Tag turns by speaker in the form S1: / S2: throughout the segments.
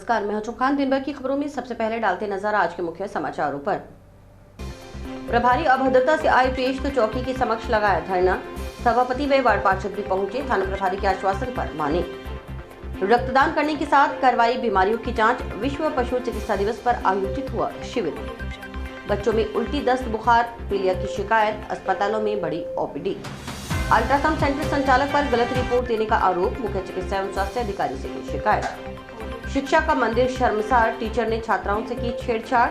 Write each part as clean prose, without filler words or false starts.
S1: नमस्कार, मैं हूं खान। दिन भर की खबरों में सबसे पहले डालते नजर आज के मुख्य समाचारों पर। प्रभारी अभद्रता से आए पेश तो चौकी के समक्ष लगाया धरना। सभापति व वार्ड पार्षद भी पहुंचे, थाना प्रभारी के आश्वासन पर माने। रक्तदान करने के साथ करवाई बीमारियों की जांच। विश्व पशु चिकित्सा दिवस पर आयोजित हुआ शिविर। बच्चों में उल्टी, दस्त, बुखार, पीलिया की शिकायत। अस्पतालों में बढ़ी ओपीडी। अल्ट्रासाउंड सेंटर संचालक पर गलत रिपोर्ट देने का आरोप। मुख्य चिकित्सा एवं स्वास्थ्य अधिकारी से की शिकायत। शिक्षा का मंदिर शर्मसार, टीचर ने छात्राओं से की छेड़छाड़।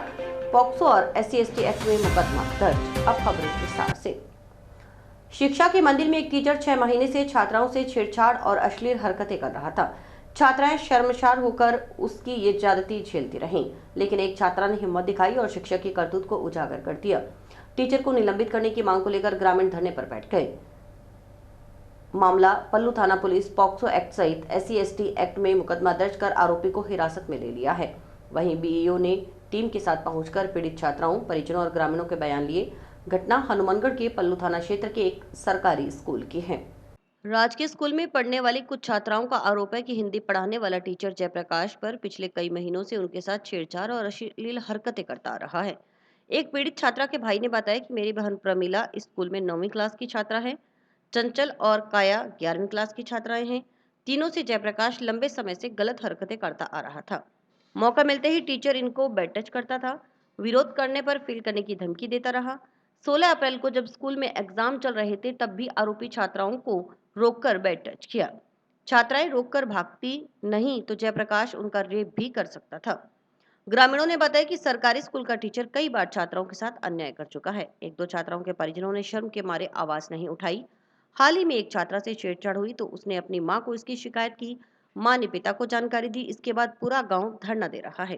S1: पॉक्सो और SC/ST एक्ट में मुकदमा दर्ज। अब खबरें विस्तार से। शिक्षा के मंदिर में एक टीचर 6 महीने से छात्राओं से छेड़छाड़ और अश्लील हरकतें कर रहा था। छात्राएं शर्मसार होकर उसकी ये ज्यादती झेलती रहीं, लेकिन एक छात्रा ने हिम्मत दिखाई और शिक्षक की करतूत को उजागर कर दिया। टीचर को निलंबित करने की मांग को लेकर ग्रामीण धरने पर बैठ गए। मामला पल्लू थाना पुलिस पॉक्सो एक्ट सहित SC/ST एक्ट में मुकदमा दर्ज कर आरोपी को हिरासत में ले लिया है। वहीं BEO ने टीम के साथ पहुंचकर पीड़ित छात्राओं, परिजनों और ग्रामीणों के बयान लिए। घटना हनुमानगढ़ के पल्लू थाना क्षेत्र के एक सरकारी स्कूल की है। राजकीय स्कूल में पढ़ने वाली कुछ छात्राओं का आरोप है कि हिंदी पढ़ाने वाला टीचर जयप्रकाश पर पिछले कई महीनों से उनके साथ छेड़छाड़ और अश्लील हरकतें करता आ रहा है। एक पीड़ित छात्रा के भाई ने बताया कि मेरी बहन प्रमीला इस स्कूल में 9वीं क्लास की छात्रा है। चंचल और काया 11वीं क्लास की छात्राएं हैं। तीनों से जयप्रकाश लंबे समय से गलत हरकतें करता आ रहा था। मौका मिलते ही टीचर इनको बेड टच करता था। विरोध करने पर फेल करने की धमकी देता रहा। 16 अप्रैल को जब स्कूल में एग्जाम चल रहे थे, तब भी आरोपी छात्राओं को रोककर बेड टच किया। छात्राएं रोककर भागती नहीं तो जयप्रकाश उनका रेप भी कर सकता था। ग्रामीणों ने बताया कि सरकारी स्कूल का टीचर कई बार छात्राओं के साथ अन्याय कर चुका है। 1-2 छात्राओं के परिजनों ने शर्म के मारे आवाज नहीं उठाई। हाल ही में एक छात्रा से छेड़छाड़ हुई तो उसने अपनी मां को इसकी शिकायत की। मां ने पिता को जानकारी दी। इसके बाद पूरा गांव धरना दे रहा है।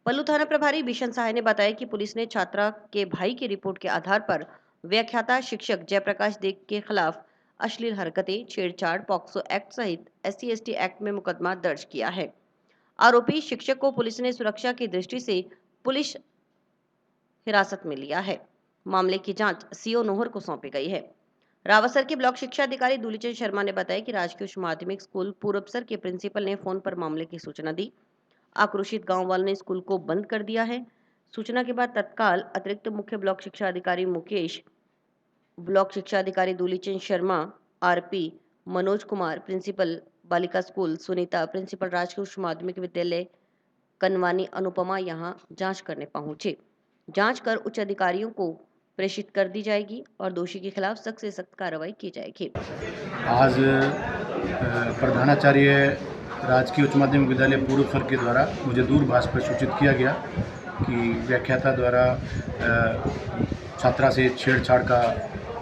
S1: पल्लू थाना प्रभारी भीषण सहाय ने बताया कि पुलिस ने छात्रा के भाई की रिपोर्ट के आधार पर व्याख्याता शिक्षक जयप्रकाश देव के खिलाफ अश्लील हरकतें, छेड़छाड़, पॉक्सो एक्ट सहित SC/ST एक्ट में मुकदमा दर्ज किया है। आरोपी शिक्षक को पुलिस ने सुरक्षा की दृष्टि से पुलिस हिरासत में लिया है। मामले की जांच CO नोहर को सौंपी गई है। रावतसर के ब्लॉक शिक्षा अधिकारी दूलीचंद शर्मा ने बताया कि राजकीय उच्च माध्यमिक स्कूल पूरबसर के प्रिंसिपल ने फोन पर मामले की सूचना दी। आक्रोशित गांव वालों ने स्कूल को बंद कर दिया है। सूचना के बाद तत्काल अतिरिक्त मुख्य ब्लॉक शिक्षा अधिकारी मुकेश, ब्लॉक शिक्षा अधिकारी दूलीचंद शर्मा, RP मनोज कुमार, प्रिंसिपल बालिका स्कूल सुनीता, प्रिंसिपल राजकीय उच्च माध्यमिक विद्यालय कनवानी अनुपमा यहां जांच करने पहुंचे। जांच कर उच्च अधिकारियों को प्रेषित कर दी जाएगी और दोषी के खिलाफ सख्त से सख्त कार्रवाई की जाएगी।
S2: आज प्रधानाचार्य राजकीय उच्च माध्यमिक विद्यालय पूरबसर के द्वारा मुझे दूरभाष पर सूचित किया गया कि व्याख्याता द्वारा छात्रा से छेड़छाड़ का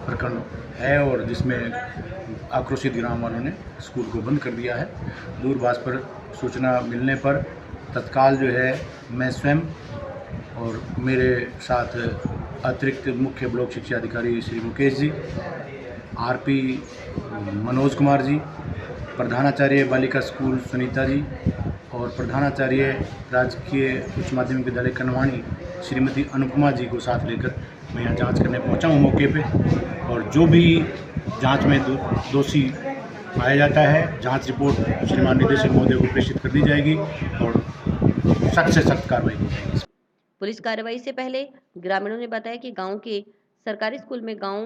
S2: प्रकरण है और जिसमें आक्रोशित ग्राम वालों ने स्कूल को बंद कर दिया है। दूरभाष पर सूचना मिलने पर तत्काल जो है मैं स्वयं और मेरे साथ अतिरिक्त मुख्य ब्लॉक शिक्षा अधिकारी श्री मुकेश जी, RP मनोज कुमार जी, प्रधानाचार्य बालिका स्कूल सुनीता जी और प्रधानाचार्य राजकीय उच्च माध्यमिक विद्यालय कनवानी श्रीमती अनुपमा जी को साथ लेकर मैं यहाँ जांच करने पहुँचा हूँ मौके पे। और जो भी जांच में दोषी पाया जाता है, जांच रिपोर्ट श्रीमान निदेशक महोदय को प्रेषित कर दी जाएगी और सख्त से सख्त कार्रवाई की जाएगी।
S1: पुलिस कार्रवाई से पहले ग्रामीणों ने बताया कि गांव के सरकारी स्कूल में गांव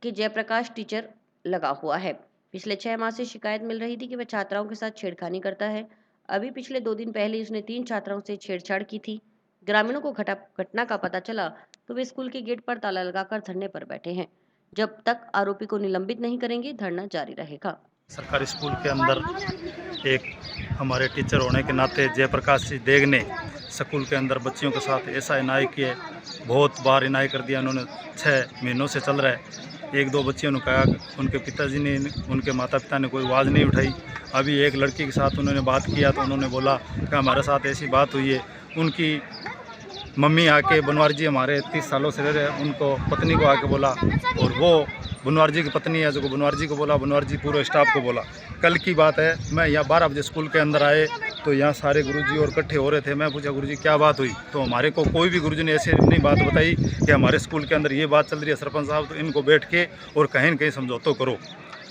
S1: के जयप्रकाश टीचर लगा हुआ है। पिछले 6 माह से शिकायत मिल रही थी कि वह छात्राओं के साथ छेड़खानी करता है। अभी पिछले 2 दिन पहले उसने 3 छात्राओं से छेड़छाड़ की थी। ग्रामीणों को घटना का पता चला तो वे स्कूल के गेट पर ताला लगाकर धरने पर बैठे हैं। जब तक आरोपी को निलंबित नहीं करेंगे, धरना जारी रहेगा।
S3: सरकारी स्कूल के अंदर एक हमारे टीचर होने के नाते जयप्रकाश जी देग ने स्कूल के अंदर बच्चियों के साथ ऐसा अन्याय किए। बहुत बार अन्याय कर दिया उन्होंने। 6 महीनों से चल रहा है। 1-2 बच्चियों ने कहा, उनके पिताजी ने, उनके माता पिता ने कोई आवाज़ नहीं उठाई। अभी एक लड़की के साथ उन्होंने बात किया तो उन्होंने बोला कि हमारे साथ ऐसी बात हुई है। उनकी मम्मी आके बनवारी जी हमारे 30 सालों से रह रहे हैं, उनको पत्नी को आके बोला और वो बनवार जी की पत्नी है जो बनवार जी को बोला, बनवार जी पूरे स्टाफ को बोला। कल की बात है, मैं यहाँ 12 बजे स्कूल के अंदर आए तो यहाँ सारे गुरुजी और इकट्ठे हो रहे थे। मैं पूछा गुरुजी क्या बात हुई, तो हमारे को कोई भी गुरुजी ने ऐसी नहीं बात बताई कि हमारे स्कूल के अंदर ये बात चल रही है सरपंच साहब, तो इनको बैठ के और कहीं न कहीं समझौता करो।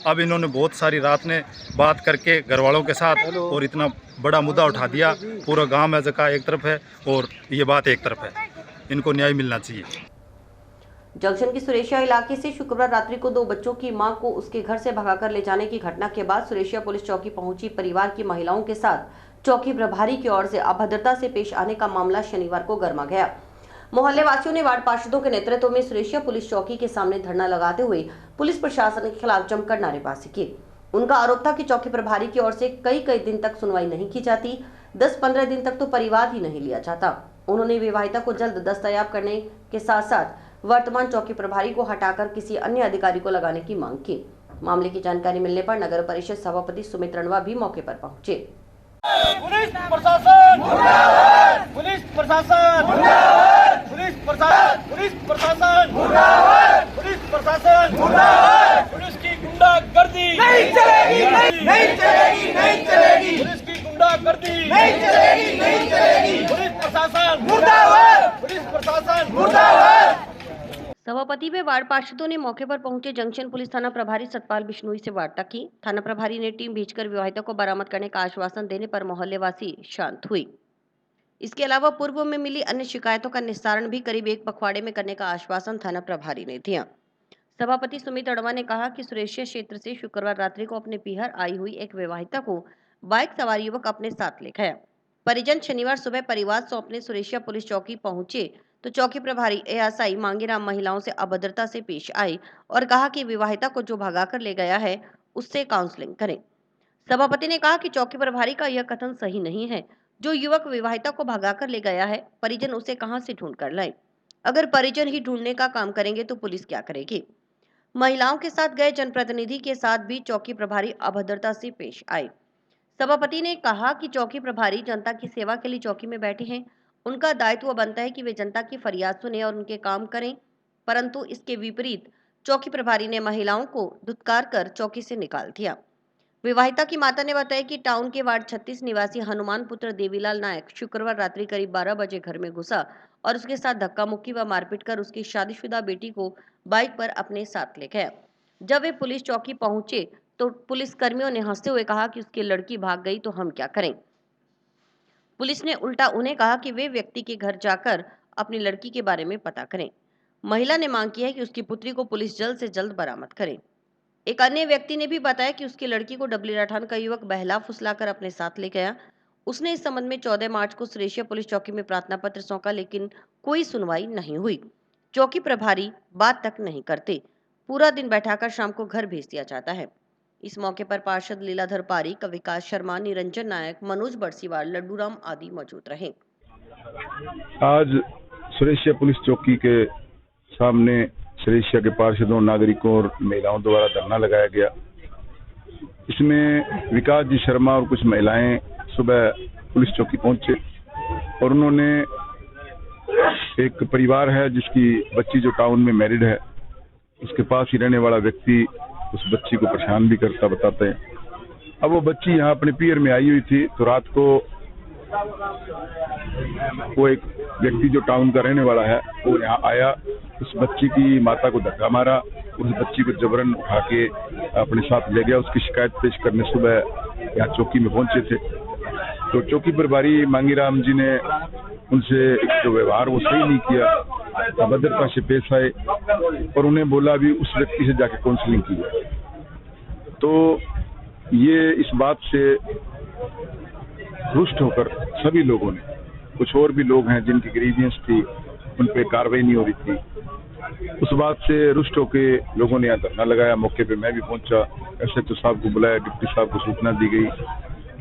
S3: अब इन्होंने बहुत सारी रात ने बात करके घर वालों के साथ और इतना बड़ा मुद्दा उठा दिया। पूरा गांव में जगह एक तरफ है और ये बात एक तरफ है। इनको न्याय मिलना चाहिए।
S1: जंक्शन की सुरेशिया इलाके से शुक्रवार रात्रि को 2 बच्चों की मां को उसके घर से भगाकर ले जाने की घटना के बाद सुरेशिया पुलिस चौकी पहुंची परिवार की महिलाओं के साथ चौकी प्रभारी की ओर से अभद्रता से पेश आने का मामला शनिवार को गर्मा गया। मोहल्ले वासियों ने वार्ड पार्षदों के नेतृत्व में सुरेशिया पुलिस चौकी के सामने धरना लगाते हुए पुलिस प्रशासन के खिलाफ जमकर नारेबाजी की। उनका आरोप था कि चौकी प्रभारी की ओर से कई दिन तक सुनवाई नहीं की जाती, 10-15 दिन तक तो परिवार ही नहीं लिया जाता। उन्होंने विवाहिता को जल्द दस्तयाब करने के साथ साथ वर्तमान चौकी प्रभारी को हटाकर किसी अन्य अधिकारी को लगाने की मांग की। मामले की जानकारी मिलने पर नगर परिषद सभापति सुमित रणवा भी मौके पर पहुंचे।
S4: पुलिस प्रशासन मुर्दाबाद, पुलिस प्रशासन मुर्दाबाद, पुलिस प्रशासन, पुलिस प्रशासन मुर्दाबाद, पुलिस प्रशासन मुर्दाबाद, पुलिस की गुंडागर्दी नहीं चलेगी, नहीं चलेगी, नहीं चलेगी, पुलिस की गुंडागर्दी नहीं चलेगी, नहीं चलेगी, पुलिस प्रशासन मुर्दाबाद, पुलिस प्रशासन मुर्दाबाद।
S1: सभापति व वार्ड पार्षदों ने मौके पर पहुंचे जंक्शन पुलिस थाना प्रभारी सतपाल बिश्नोई से वार्ता की। थाना प्रभारी ने टीम भेजकर विवाहिता को बरामद करने का आश्वासन देने पर मोहल्लेवासी शांत हुई। इसके अलावा पूर्व में मिली अन्य शिकायतों का निस्तारण भी करीब 1 पखवाड़े में करने का आश्वासन थाना प्रभारी ने दिया। सभापति सुमित अड़वा ने कहा कि सुरेशिया क्षेत्र से शुक्रवार रात्रि को अपने पीहर आई हुई एक विवाहिता को बाइक सवार युवक अपने साथ ले गया। परिजन शनिवार सुबह परिवार सौंपने सुरेशिया पुलिस चौकी पहुंचे तो चौकी प्रभारी एएसआई मांगीराम महिलाओं से अभद्रता से पेश आई और कहा कि विवाहिता को जो भगाकर ले गया है उससे काउंसलिंग करें। सभापति ने कहा कि चौकी प्रभारी का यह कथन सही नहीं है। जो युवक विवाहिता को भगाकर ले गया है, परिजन उसे कहां से ढूंढ कर लाए? अगर परिजन ही ढूंढने का काम करेंगे तो पुलिस क्या करेगी? महिलाओं के साथ गए जनप्रतिनिधि के साथ भी चौकी प्रभारी अभद्रता से पेश आए। सभापति ने कहा कि चौकी प्रभारी जनता की सेवा के लिए चौकी में बैठे हैं। उनका दायित्व बनता है कि वे जनता की फरियाद सुने और उनके काम करें, परंतु इसके विपरीत चौकी प्रभारी ने महिलाओं को धुतकार कर चौकी से निकाल दिया। विवाहिता की माता ने बताया कि टाउन के वार्ड 36 निवासी हनुमान पुत्र देवीलाल नायक शुक्रवार रात्रि करीब 12 बजे घर में घुसा और उसके साथ धक्का मुक्की व मारपीट कर उसकी शादीशुदा बेटी को बाइक पर अपने साथ ले गया। जब वे पुलिस चौकी पहुंचे तो पुलिस कर्मियों ने हंसते हुए कहा कि उसकी लड़की भाग गई तो हम क्या करें। पुलिस ने उल्टा उन्हें कहा कि वे व्यक्ति के घर जाकर अपनी लड़की के बारे में पता करें। महिला ने मांग की है कि उसकी पुत्री को पुलिस जल्द से जल्द बरामद करे। एक अन्य व्यक्ति ने भी बताया कि उसकी लड़की को डबली राठान का युवक बहला फुसलाकर अपने साथ ले गया। उसने इस संबंध में 14 मार्च को सुरेशिया पुलिस चौकी में प्रार्थना पत्र सौंपा, लेकिन कोई सुनवाई नहीं हुई। चौकी प्रभारी बात तक नहीं करते, पूरा दिन बैठाकर शाम को घर भेज दिया जाता है। इस मौके पर पार्षद लीलाधर पारीक, विकास शर्मा, निरंजन नायक, मनोज बरसीवाल, लड्डूराम आदि मौजूद रहे।
S5: आज सुरेशिया पुलिस चौकी के सामने सुरेशिया के पार्षदों, नागरिकों और महिलाओं द्वारा धरना लगाया गया। इसमें विकास जी शर्मा और कुछ महिलाएं सुबह पुलिस चौकी पहुंचे और उन्होंने एक परिवार है जिसकी बच्ची जो टाउन में मैरिड है, उसके पास ही रहने वाला व्यक्ति उस बच्ची को परेशान भी करता बताते हैं। अब वो बच्ची यहाँ अपने पीहर में आई हुई थी तो रात को वो एक व्यक्ति जो टाउन का रहने वाला है वो यहाँ आया, उस बच्ची की माता को धक्का मारा, उस बच्ची को जबरन उठा के अपने साथ ले गया। उसकी शिकायत पेश करने सुबह यहाँ चौकी में पहुंचे थे तो चौकी प्रभारी मांगीराम जी ने उनसे जो व्यवहार वो सही नहीं किया, अभद्रता से पेश आए और उन्हें बोला भी उस व्यक्ति से जाके काउंसलिंग की जाए। तो ये इस बात से रुष्ट होकर सभी लोगों ने, कुछ और भी लोग हैं जिनकी ग्रीवियंस थी उन पे कार्रवाई नहीं हो रही थी, उस बात से रुष्ट होकर लोगों ने यहाँ धरना लगाया। मौके पे मैं भी पहुंचा, एसएचओ साहब को बुलाया, डिप्टी साहब को सूचना दी गई।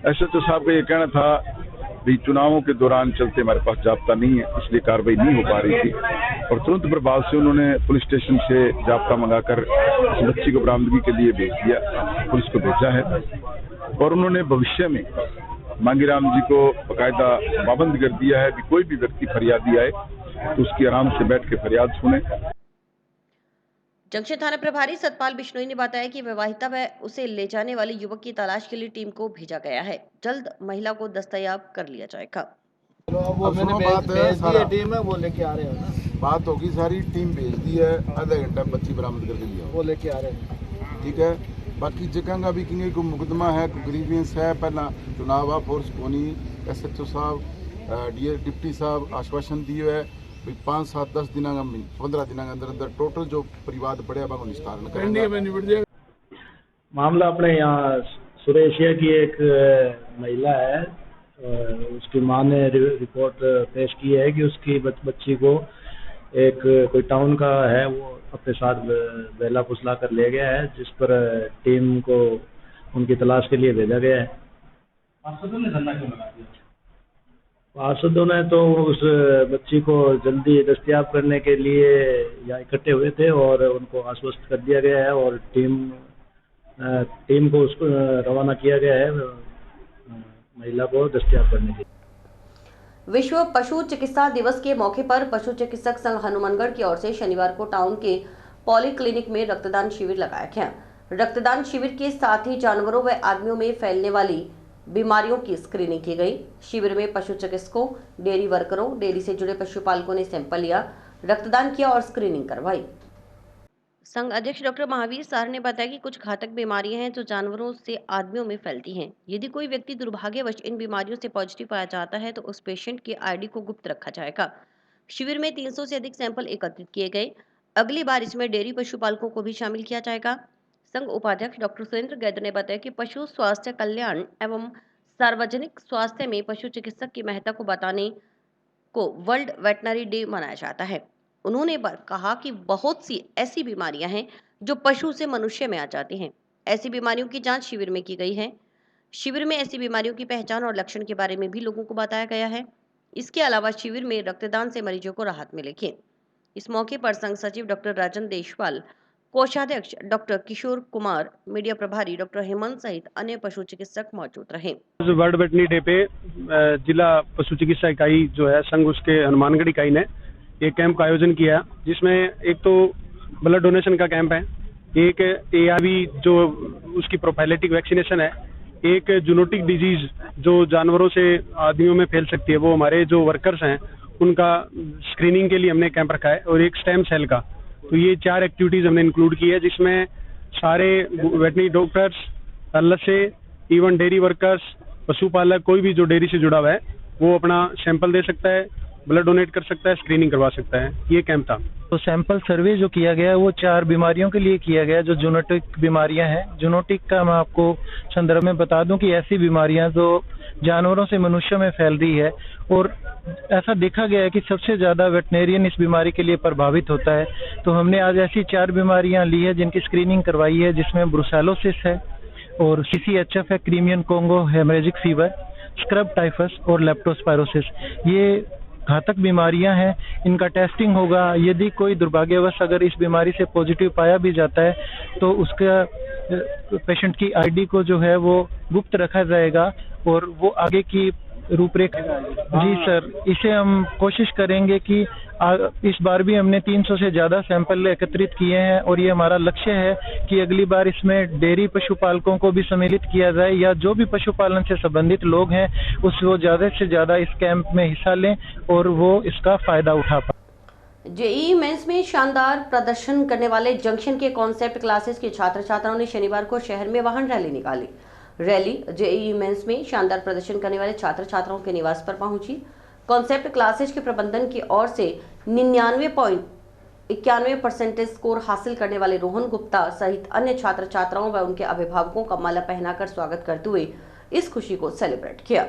S5: एसएचओ साहब का ये कहना था भी चुनावों के दौरान चलते हमारे पास जाब्ता नहीं है, इसलिए कार्रवाई नहीं हो पा रही थी और तुरंत प्रभाव से उन्होंने पुलिस स्टेशन से जाब्ता मंगाकर इस बच्ची को बरामदगी के लिए भेज दिया, पुलिस को भेजा है और उन्होंने भविष्य में मांगीराम जी को बाकायदा पाबंद कर दिया है कि कोई भी व्यक्ति फरियादी आए तो उसकी आराम से बैठ के फरियाद सुने।
S1: जंक्शन थाना प्रभारी सतपाल बिश्नोई ने बताया कि विवाहिता व उसे ले जाने वाले युवक की तलाश के लिए टीम को भेजा गया है। जल्द महिला को दस्तयाब कर लिया जाएगा।
S6: वो मैंने भेज दी है टीम है, वो लेके आ रहे हैं। बात होगी सारी, टीम भेज दी है, आधा घंटा बच्ची बरामद करके लिया, वो लेके आ रहे हैं। ठीक है, बाकी जगह का भी किंगे को मुकदमा है, कोई ग्रीवियंस है, पहला चुनाव आ फोर्स कोनी SHO साहब डिप्टी साहब आश्वासन दिए है 5, 7, 10 दिन 15 दिन के अंदर अंदर टोटल जो परिवाद पड़े अब निस्तारण करेंगे।
S7: मामला अपने यहाँ सुरेशिया की एक महिला है, उसकी मां ने रिपोर्ट पेश की है कि उसकी बच्ची को एक कोई टाउन का है वो अपने साथ बेला फुसला कर ले गया है, जिस पर टीम को उनकी तलाश के लिए भेजा गया है। पार्षदों ने तो उस बच्ची को जल्दी दस्तयाब करने के लिए यहाँ इकट्ठे हुए थे और उनको आश्वस्त कर दिया गया है और टीम को उसको रवाना किया गया है महिला को दस्तयाब करने के लिए।
S1: विश्व पशु चिकित्सा दिवस के मौके पर पशु चिकित्सक संघ हनुमानगढ़ की ओर से शनिवार को टाउन के पॉली क्लिनिक में रक्तदान शिविर लगाया गया। रक्तदान शिविर के साथ ही जानवरों व आदमियों में फैलने वाली बीमारियों की स्क्रीनिंग की गई। शिविर में पशु चिकित्सकों, डेयरी वर्करों, डेयरी से जुड़े पशुपालकों ने सैंपल लिया, रक्तदान किया और स्क्रीनिंग करवाई। संघ अध्यक्ष डॉक्टर महावीर सार ने बताया कि कुछ घातक बीमारियां हैं जो जानवरों से आदमियों में फैलती हैं। यदि कोई व्यक्ति दुर्भाग्यवश इन बीमारियों से पॉजिटिव पाया जाता है तो उस पेशेंट के आईडी को गुप्त रखा जाएगा। शिविर में 300 से अधिक सैंपल एकत्रित किए गए। अगली बार इसमें डेयरी पशुपालकों को भी शामिल किया जाएगा। संघ उपाध्यक्ष डॉक्टर सुरेंद्र गैद ने बताया कि पशु स्वास्थ्य कल्याण एवं सार्वजनिक स्वास्थ्य में पशु चिकित्सक की महत्ता को बताने को वर्ल्ड वेटनरी डे मनाया जाता है। उन्होंने कहा कि बहुत सी ऐसी बीमारियां हैं जो पशु से मनुष्य में आ जाती हैं। ऐसी बीमारियों की जांच शिविर में की गई है। शिविर में ऐसी बीमारियों की पहचान और लक्षण के बारे में भी लोगों को बताया गया है। इसके अलावा शिविर में रक्तदान से मरीजों को राहत मिलेगी। इस मौके पर संघ सचिव डॉक्टर राजन देशवाल, कोषाध्यक्ष डॉक्टर किशोर कुमार, मीडिया प्रभारी डॉक्टर हेमंत सहित अन्य पशु चिकित्सक मौजूद रहे।
S8: वर्ल्ड वेटनरी डे पे जिला पशु चिकित्सा इकाई जो है संघ उसके हनुमानगढ़ इकाई ने एक कैंप का आयोजन किया, जिसमें एक तो ब्लड डोनेशन का कैंप है, एक ARV जो उसकी प्रोफाइलेटिक वैक्सीनेशन है, एक जूनोटिक डिजीज जो जानवरों से आदमियों में फैल सकती है वो हमारे जो वर्कर्स हैं उनका स्क्रीनिंग के लिए हमने कैंप रखा है, और एक स्टेम सेल का। तो ये 4 एक्टिविटीज हमने इंक्लूड की है, जिसमें सारे वेटनरी डॉक्टर्स, अलग से इवन डेयरी वर्कर्स, पशुपालक, कोई भी जो डेयरी से जुड़ा हुआ है वो अपना सैंपल दे सकता है, ब्लड डोनेट कर सकता है, स्क्रीनिंग करवा सकता है। ये कैंप था।
S7: तो सैंपल सर्वे जो किया गया है वो 4 बीमारियों के लिए किया गया, जो जूनोटिक बीमारियां हैं। जूनोटिक का मैं आपको संदर्भ में बता दूं कि ऐसी बीमारियां जो जानवरों से मनुष्यों में फैल रही है, और ऐसा देखा गया है कि सबसे ज्यादा वेटनेरियन इस बीमारी के लिए प्रभावित होता है। तो हमने आज ऐसी 4 बीमारियां ली है जिनकी स्क्रीनिंग करवाई है, जिसमें ब्रुसेलोसिस है और CCHF है, Crimean Congo haemorrhagic fever, scrub typhus और लेप्टोस्पायरोसिस। ये घातक बीमारियां हैं, इनका टेस्टिंग होगा। यदि कोई दुर्भाग्यवश अगर इस बीमारी से पॉजिटिव पाया भी जाता है तो उसका पेशेंट की आईडी को जो है वो गुप्त रखा जाएगा और वो आगे की रूपरेखा। जी सर, इसे हम कोशिश करेंगे कि इस बार भी हमने 300 से ज़्यादा सैंपल एकत्रित किए हैं, और ये हमारा लक्ष्य है कि अगली बार इसमें डेयरी पशुपालकों को भी सम्मिलित किया जाए, या जो भी पशुपालन से संबंधित लोग हैं वो ज़्यादा से ज़्यादा इस कैंप में हिस्सा लें और वो इसका फ़ायदा उठा पाएं।
S1: जेईई मेंस में शानदार प्रदर्शन करने वाले जंक्शन के कॉन्सेप्ट क्लासेस के छात्र छात्राओं ने शनिवार को शहर में वाहन रैली निकाली। रैली जेईई मेंस में शानदार प्रदर्शन करने वाले छात्र छात्राओं के निवास पर पहुंची। कॉन्सेप्ट क्लासेस के प्रबंधन की ओर से 99.91% स्कोर हासिल करने वाले रोहन गुप्ता सहित अन्य छात्र छात्राओं व उनके अभिभावकों का माला पहनाकर स्वागत करते हुए इस खुशी को सेलिब्रेट किया।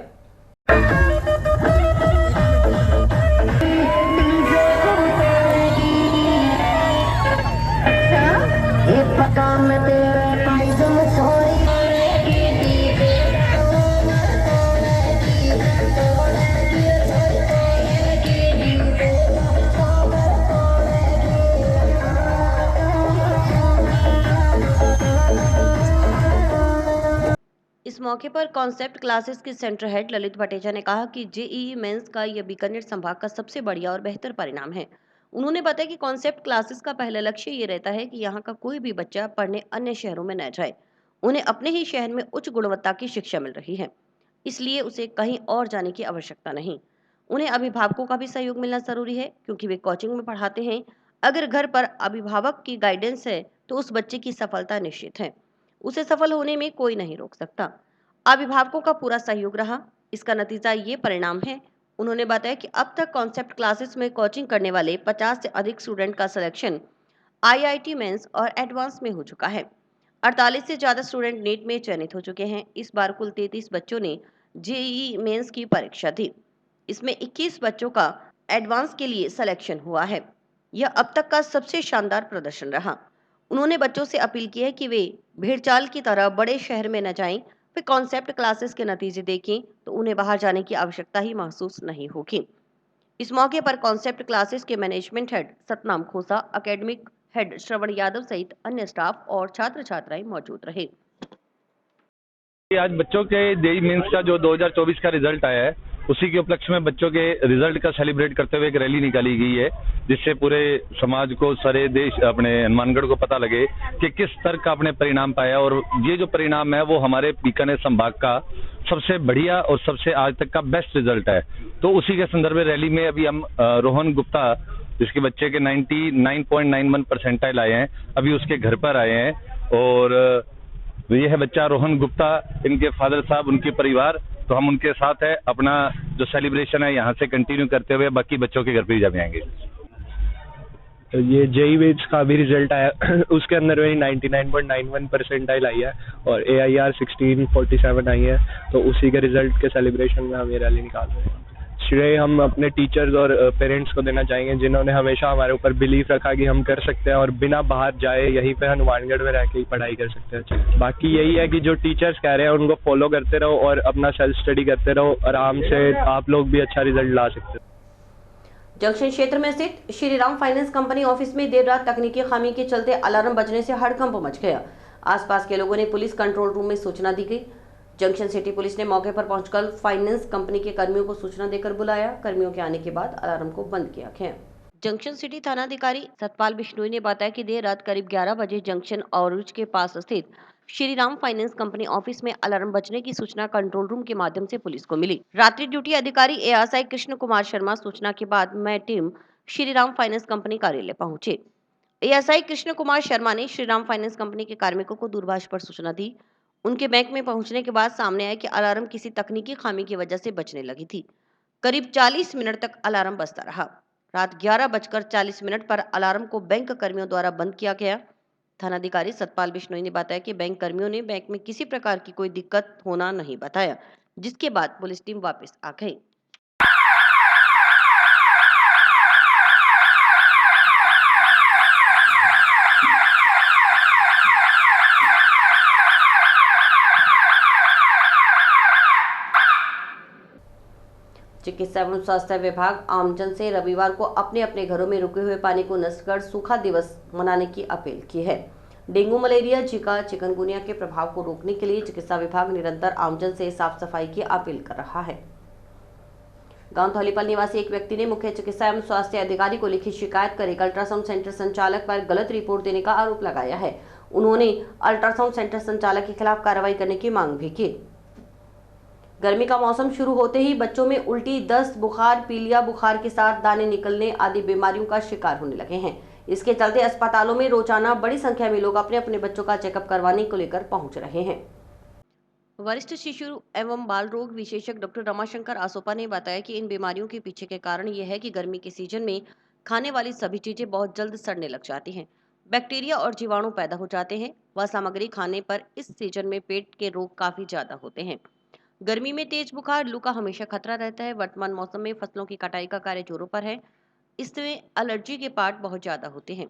S1: इस मौके पर कॉन्सेप्ट क्लासेस के सेंटर हेड ललित भटेजा ने कहा कि जेईई मेंस का यह बीकानेर संभाग का सबसे बढ़िया और बेहतर परिणाम है। उन्होंने बताया कि कॉन्सेप्ट क्लासेस का पहला लक्ष्य ये रहता है कि यहाँ का कोई भी बच्चा पढ़ने अन्य शहरों में न जाए, उन्हें अपने ही शहर में उच्च गुणवत्ता की शिक्षा मिल रही है, इसलिए उसे कहीं और जाने की आवश्यकता नहीं। उन्हें अभिभावकों का भी सहयोग मिलना जरूरी है, क्योंकि वे कोचिंग में पढ़ाते हैं। अगर घर पर अभिभावक की गाइडेंस है तो उस बच्चे की सफलता निश्चित है। उसे सफल होने में कोई नहीं रोक सकता। अभिभावकों का पूरा सहयोग रहा, इसका नतीजा ये परिणाम है। उन्होंने बताया कि अब तक कॉन्सेप्ट क्लासेस में कोचिंग करने वाले 50 से अधिक स्टूडेंट का सिलेक्शन IIT मेंस और एडवांस में हो चुका है। 48 से ज्यादा स्टूडेंट नीट में चयनित हो चुके हैं। इस बार कुल 33 बच्चों ने जेईई मेंस की परीक्षा दी। इसमें 21 बच्चों का एडवांस के लिए सिलेक्शन हुआ है। यह अब तक का सबसे शानदार प्रदर्शन रहा। उन्होंने बच्चों से अपील की है कि वे भेड़चाल की तरह बड़े शहर में न जाएं। वे कॉन्सेप्ट क्लासेस के नतीजे देखें तो उन्हें बाहर जाने की आवश्यकता ही महसूस नहीं होगी। इस मौके पर कॉन्सेप्ट क्लासेस के मैनेजमेंट हेड सतनाम खोसा, एकेडमिक हेड श्रवण यादव सहित अन्य स्टाफ और छात्र छात्राएं मौजूद रहे।
S9: आज बच्चों के जेईई मेंस का जो 2024 का रिजल्ट आया है, उसी के उपलक्ष्य में बच्चों के रिजल्ट का सेलिब्रेट करते हुए एक रैली निकाली गई है, जिससे पूरे समाज को, सारे देश, अपने हनुमानगढ़ को पता लगे कि किस स्तर का अपने परिणाम पाया। और ये जो परिणाम है वो हमारे बीकानेर संभाग का सबसे बढ़िया और सबसे आज तक का बेस्ट रिजल्ट है। तो उसी के संदर्भ में रैली में अभी हम रोहन गुप्ता, जिसके बच्चे के 99.91 परसेंटाइल आए हैं, अभी उसके घर पर आए हैं। और ये है बच्चा रोहन गुप्ता, इनके फादर साहब, उनके परिवार। तो हम उनके साथ है, अपना जो सेलिब्रेशन है यहाँ से कंटिन्यू करते हुए बाकी बच्चों के घर पे जब आएंगे।
S8: तो ये जेईई मेंस का भी रिजल्ट आया, उसके अंदर मेरी 99.91 परसेंटाइल आई है और AIR 1647 आई है। तो उसी के रिजल्ट के सेलिब्रेशन में हम ये रैली निकाल रहे हैं। श्रेय हम अपने टीचर्स और पेरेंट्स को देना चाहेंगे, जिन्होंने हमेशा हमारे ऊपर बिलीफ रखा कि हम कर सकते हैं और बिना बाहर जाए यहीं पे हनुमानगढ़ में रह के ही पढ़ाई कर सकते हैं। बाकी यही है कि जो टीचर्स कह रहे हैं उनको फॉलो करते रहो और अपना सेल्फ स्टडी करते रहो, आराम से आप लोग भी अच्छा रिजल्ट ला सकते हो।
S1: जंक्शन क्षेत्र में स्थित श्रीराम फाइनेंस कंपनी ऑफिस में देर रात तकनीकी खामी के चलते अलार्म बजने से हड़कंप मच गया। आसपास के लोगों ने पुलिस कंट्रोल रूम में सूचना दी गई। जंक्शन सिटी पुलिस ने मौके पर पहुंचकर फाइनेंस कंपनी के कर्मियों को सूचना देकर बुलाया। कर्मियों के आने के बाद अलार्म को बंद किया गया। जंक्शन सिटी थानाधिकारी सतपाल बिश्नोई ने बताया कि देर रात करीब 11 बजे जंक्शन औरुज के पास स्थित श्रीराम फाइनेंस कंपनी ऑफिस में अलार्म बजने की सूचना कंट्रोल रूम के माध्यम से पुलिस को मिली। रात्रि ड्यूटी अधिकारी ASI कृष्ण कुमार शर्मा सूचना के बाद मैं टीम श्रीराम फाइनेंस कंपनी कार्यालय पहुंचे। ASI कृष्ण कुमार शर्मा ने श्रीराम फाइनेंस कंपनी के कार्मिकों को दूरभाष पर सूचना दी। उनके बैंक में पहुंचने के बाद सामने आया कि अलार्म किसी तकनीकी खामी की वजह से बजने लगी थी। करीब 40 मिनट तक अलार्म बजता रहा। रात 11:40 पर अलार्म को बैंक कर्मियों द्वारा बंद किया गया। थानाधिकारी सतपाल बिश्नोई ने बताया कि बैंक कर्मियों ने बैंक में किसी प्रकार की कोई दिक्कत होना नहीं बताया, जिसके बाद पुलिस टीम वापस आ गई। चिकित्सा एवं स्वास्थ्य विभाग आमजन से रविवार को अपने अपने घरों में रुके हुए पानी को नष्ट कर सूखा दिवस मनाने की अपील की है। डेंगू, मलेरिया, जीका, चिकनगुनिया के प्रभाव को रोकने के लिए चिकित्सा विभाग निरंतर आमजन से साफ सफाई की अपील कर रहा है। गांव थौलीपल निवासी एक व्यक्ति ने मुख्य चिकित्सा एवं स्वास्थ्य अधिकारी को लिखी शिकायत कर एक अल्ट्रासाउंड सेंटर संचालक पर गलत रिपोर्ट देने का आरोप लगाया है। उन्होंने अल्ट्रासाउंड सेंटर संचालक के खिलाफ कार्रवाई करने की मांग भी की। गर्मी का मौसम शुरू होते ही बच्चों में उल्टी, दस्त, बुखार, पीलिया बुखार के साथ दाने निकलने आदि बीमारियों का शिकार होने लगे हैं। इसके चलते अस्पतालों में रोजाना बड़ी संख्या में लोग अपने अपने बच्चों का चेकअप करवाने को लेकर पहुंच रहे हैं। वरिष्ठ शिशु एवं बाल रोग विशेषज्ञ डॉक्टर रमाशंकर आसोपा ने बताया कि इन बीमारियों के पीछे के कारण यह है कि गर्मी के सीजन में खाने वाली सभी चीजें बहुत जल्द सड़ने लग जाती हैं। बैक्टीरिया और जीवाणु पैदा हो जाते हैं। वह सामग्री खाने पर इस सीजन में पेट के रोग काफी ज्यादा होते हैं। गर्मी में तेज बुखार, लू का हमेशा खतरा रहता है। वर्तमान मौसम में फसलों की कटाई का कार्य जोरों पर है। इसमें एलर्जी के पार्ट बहुत ज्यादा होते हैं।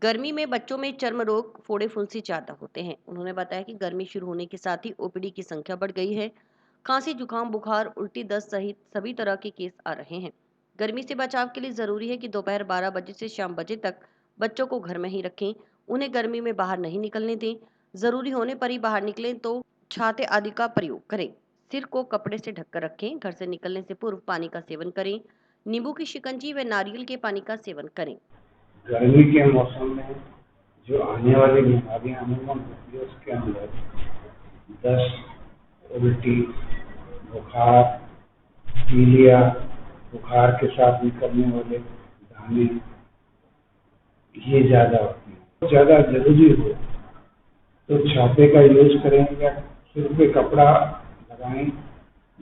S1: गर्मी में बच्चों में चर्म रोग, फोड़े फुंसी ज्यादा होते हैं। उन्होंने बताया कि गर्मी शुरू होने के साथ ही ओपीडी की संख्या बढ़ गई है। खांसी, जुकाम, बुखार, उल्टी, दस्त सहित सभी तरह के केस आ रहे हैं। गर्मी से बचाव के लिए जरूरी है कि दोपहर 12 बजे से शाम बजे तक बच्चों को घर में ही रखें। उन्हें गर्मी में बाहर नहीं निकलने दें। जरूरी होने पर ही बाहर निकलें तो छाते आदि का प्रयोग करें। सिर को कपड़े से ढककर रखें। घर से निकलने से पूर्व पानी का सेवन करें। नींबू की शिकंजी व नारियल के पानी का सेवन करें।
S10: गर्मी के मौसम में जो आने वाली बीमारियां अमूमन होती है उसके अंदर दस्त, उल्टी, बुखार, पीलिया, बुखार के साथ निकलने वाले दाने, ये ज़्यादा होती है। ज़्यादा जरूरी हो तो छापे का यूज करें या सिर पे कपड़ा लगाएं।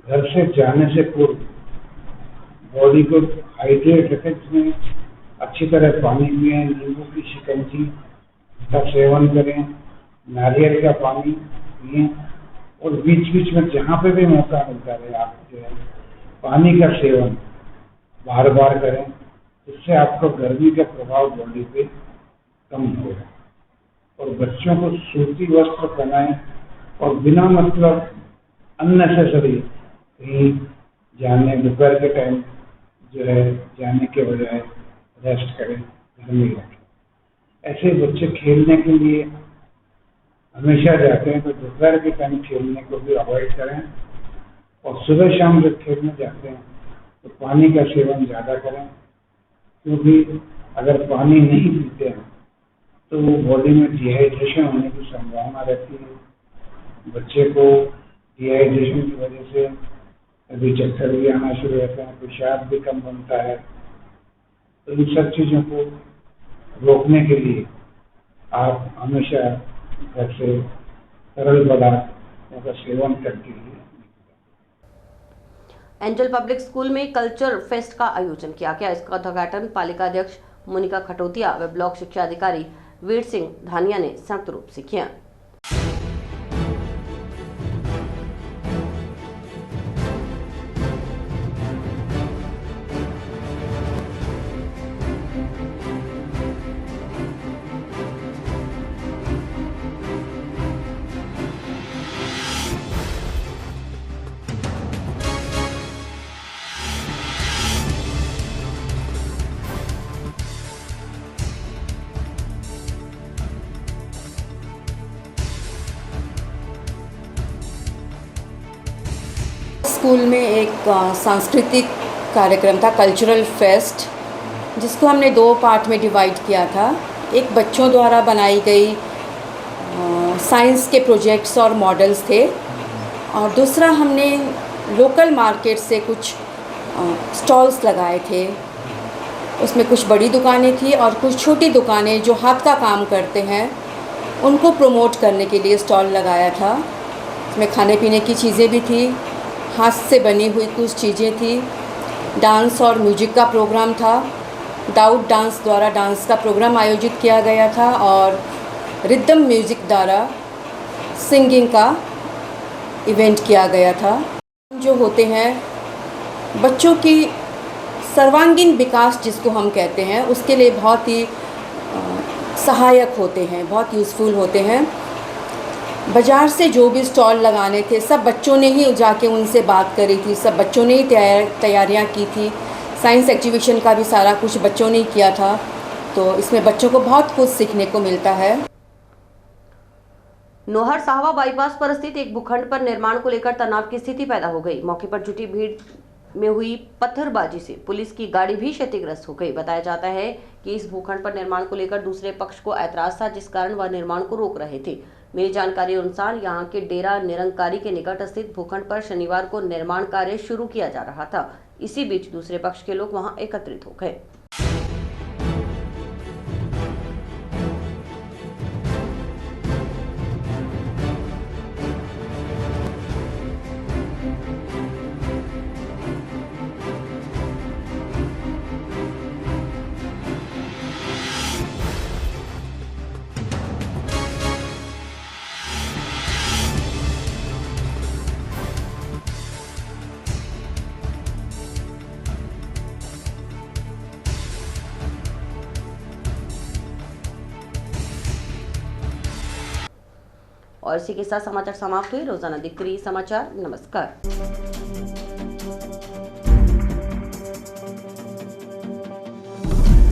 S10: घर से जाने से पूर्व बॉडी को हाइड्रेट रखें, जिसमें अच्छी तरह पानी पिएं, नींबू की शिकंजी का सेवन करें, नारियल का पानी पिएं और बीच बीच में जहाँ पे भी मौका मिलता रहे आप जो है पानी का सेवन बार बार करें। इससे आपको गर्मी का प्रभाव बॉडी पे कम होगा। और बच्चों को सूती वस्त्र पहनाएं और बिना मतलब अननेसेसरी कहीं जाने दोपहर के टाइम जो है जाने के बजाय रेस्ट करें, घर में रखें। ऐसे बच्चे खेलने के लिए हमेशा जाते हैं तो दोपहर के टाइम खेलने को भी अवॉइड करें और सुबह शाम जब खेलने जाते हैं तो पानी का सेवन ज़्यादा करें, क्योंकि अगर पानी नहीं पीते हैं तो वो बॉडी में डिहाइड्रेशन होने की संभावना रहती है। बच्चे को डिहाइड्रेशन की वजह से अभी चक्कर भी आना शुरू होता है, पेशाब भी कम बनता है। तो इन सब चीज़ों को रोकने के लिए आप हमेशा घर से तरल पदार्थों का सेवन करके लिए।
S1: एंजल पब्लिक स्कूल में कल्चर फेस्ट का आयोजन किया गया। इसका उद्घाटन पालिका अध्यक्ष मोनिका खटोतिया व ब्लॉक शिक्षा अधिकारी वीर सिंह धानिया ने संयुक्त रूप से किया।
S11: स्कूल में एक सांस्कृतिक कार्यक्रम था, कल्चरल फेस्ट, जिसको हमने 2 पार्ट में डिवाइड किया था। एक बच्चों द्वारा बनाई गई साइंस के प्रोजेक्ट्स और मॉडल्स थे और दूसरा हमने लोकल मार्केट से कुछ स्टॉल्स लगाए थे। उसमें कुछ बड़ी दुकानें थी और कुछ छोटी दुकानें जो हाथ का काम करते हैं उनको प्रमोट करने के लिए स्टॉल लगाया था। इसमें खाने पीने की चीज़ें भी थी, हाथ से बनी हुई कुछ चीज़ें थी, डांस और म्यूजिक का प्रोग्राम था। डाउट डांस द्वारा डांस का प्रोग्राम आयोजित किया गया था और रिदम म्यूजिक द्वारा सिंगिंग का इवेंट किया गया था। जो होते हैं बच्चों की सर्वांगीण विकास जिसको हम कहते हैं, उसके लिए बहुत ही सहायक होते हैं, बहुत यूज़फुल होते हैं। बाज़ार से जो भी स्टॉल लगाने थे सब बच्चों ने ही जाके उनसे बात करी थी, सब बच्चों ने ही तैयारियां की थी। साइंस एग्जीबिशन का भी सारा कुछ बच्चों ने ही किया था, तो इसमें बच्चों को बहुत कुछ सीखने को मिलता है।
S1: नोहर साहवा बाईपास पर स्थित एक भूखंड पर निर्माण को लेकर तनाव की स्थिति पैदा हो गई। मौके पर जुटी भीड़ में हुई पत्थरबाजी से पुलिस की गाड़ी भी क्षतिग्रस्त हो गई। बताया जाता है कि इस भूखंड पर निर्माण को लेकर दूसरे पक्ष को ऐतराज था, जिस कारण वह निर्माण को रोक रहे थे। मिली जानकारी अनुसार यहां के डेरा निरंकारी के निकट स्थित भूखंड पर शनिवार को निर्माण कार्य शुरू किया जा रहा था। इसी बीच दूसरे पक्ष के लोग वहां एकत्रित हो गए। और इसी के साथ समाचार समाप्त हुए। रोजाना दिख रही समाचार। नमस्कार।